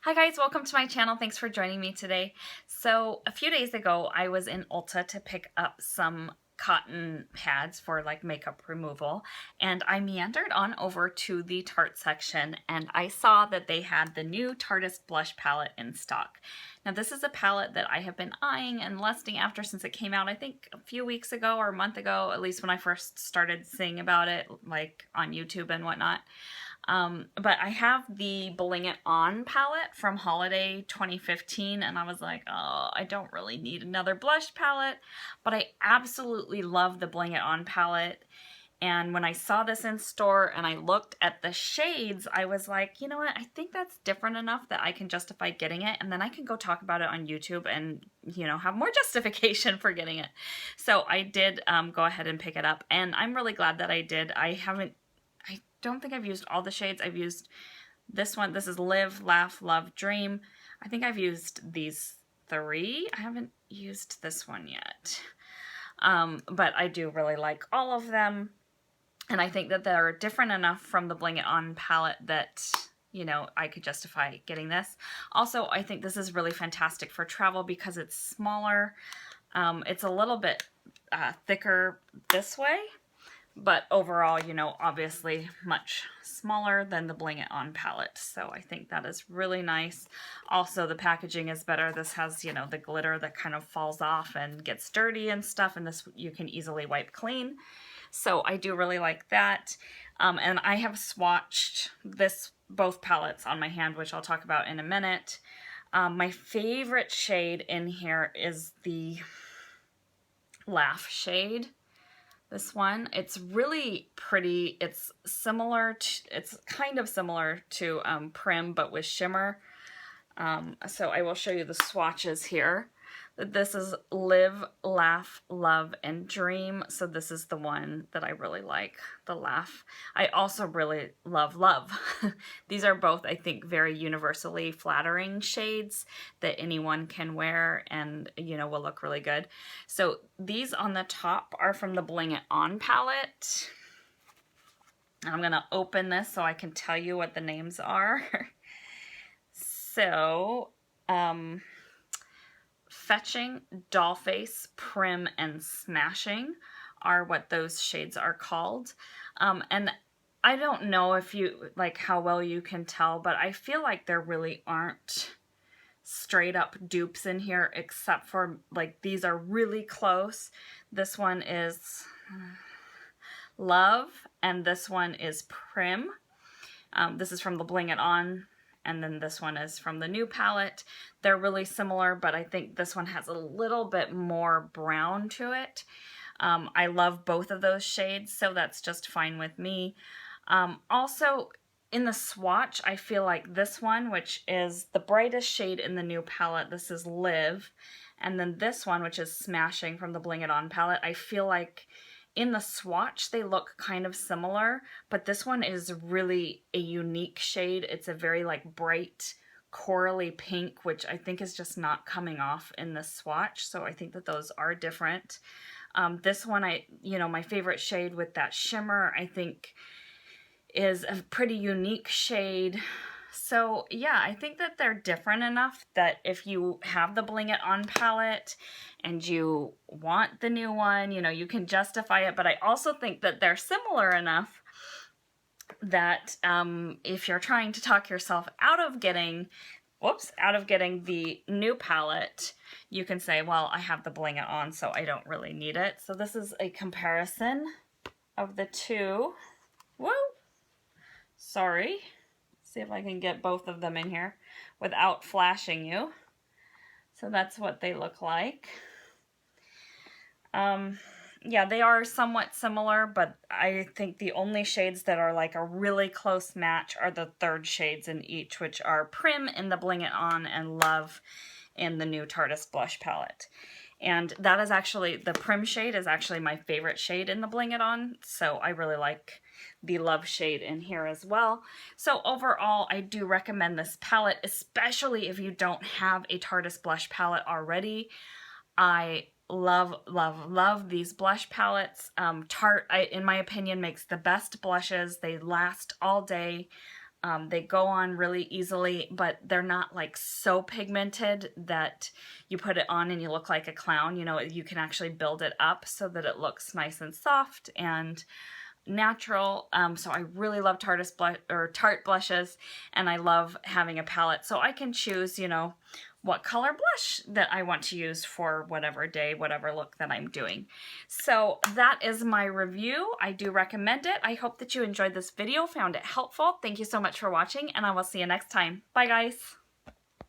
Hi guys, welcome to my channel. Thanks for joining me today. So a few days ago I was in Ulta to pick up some cotton pads for like makeup removal, and I meandered on over to the Tarte section and I saw that they had the new Tarteist blush palette in stock. Now this is a palette that I have been eyeing and lusting after since it came out, I think a few weeks ago or a month ago, at least when I first started seeing about it like on YouTube and whatnot. But I have the Bling It On palette from holiday 2015, and I was like, oh, I don't really need another blush palette, but I absolutely love the Bling It On palette. And when I saw this in store and I looked at the shades, I was like, you know what, I think that's different enough that I can justify getting it, and then I can go talk about it on YouTube and, you know, have more justification for getting it. So I did go ahead and pick it up, and I'm really glad that I did. I don't think I've used all the shades. I've used this one. This is Live, Laugh, Love, Dream. I think I've used these three. I haven't used this one yet. But I do really like all of them. And I think that they're different enough from the Bling It On palette that, you know, I could justify getting this. Also, I think this is really fantastic for travel because it's smaller. It's a little bit thicker this way. But overall, you know, obviously much smaller than the Bling It On palette. So I think that is really nice. Also, the packaging is better. This has, you know, the glitter that kind of falls off and gets dirty and stuff. And this you can easily wipe clean. So I do really like that. And I have swatched both palettes on my hand, which I'll talk about in a minute. My favorite shade in here is the Laugh shade. This one, it's really pretty. It's kind of similar to Prim, but with shimmer. So I will show you the swatches here. This is Live, Laugh, Love, and Dream. So this is the one that I really like, the Laugh. I also really love Love. These are both, I think, very universally flattering shades that anyone can wear and, you know, will look really good. So these on the top are from the Bling It On palette. I'm going to open this so I can tell you what the names are. So, Fetching, Dollface, Prim, and Smashing are what those shades are called. And I don't know if you, like, how well you can tell, but I feel like there really aren't straight up dupes in here except for, like, these are really close. This one is Love, and this one is Prim. This is from the Bling It On, and then this one is from the new palette. They're really similar, but I think this one has a little bit more brown to it. I love both of those shades, so that's just fine with me. Also, in the swatch, I feel like this one, which is the brightest shade in the new palette, this is Live, and then this one, which is Smashing from the Bling It On palette, I feel like in the swatch, they look kind of similar, but this one is really a unique shade. It's a very like bright corally pink, which I think is just not coming off in the swatch. So I think that those are different. This one, my favorite shade with that shimmer, I think is a pretty unique shade. So yeah, I think that they're different enough that if you have the Bling It On palette and you want the new one, you know, you can justify it. But I also think that they're similar enough that if you're trying to talk yourself out of getting the new palette, you can say, well, I have the Bling It On, so I don't really need it. So this is a comparison of the two. Whoa! Sorry. See if I can get both of them in here without flashing you. So that's what they look like. Yeah, they are somewhat similar, but I think the only shades that are like a really close match are the third shades in each, which are Prim in the Bling It On and Love in the new Tarteist blush palette. And that is actually, the Prim shade is actually my favorite shade in the Bling It On, so I really like the Love shade in here as well. So overall, I do recommend this palette, especially if you don't have a Tarteist blush palette already. I love, love, love these blush palettes. Tarte, in my opinion, makes the best blushes. They last all day. They go on really easily, but they're not like so pigmented that you put it on and you look like a clown. You know, you can actually build it up so that it looks nice and soft and natural. So I really love Tarte blushes, and I love having a palette so I can choose, you know, what color blush that I want to use for whatever day, whatever look that I'm doing. So that is my review. I do recommend it. I hope that you enjoyed this video, found it helpful. Thank you so much for watching, and I will see you next time. Bye, guys.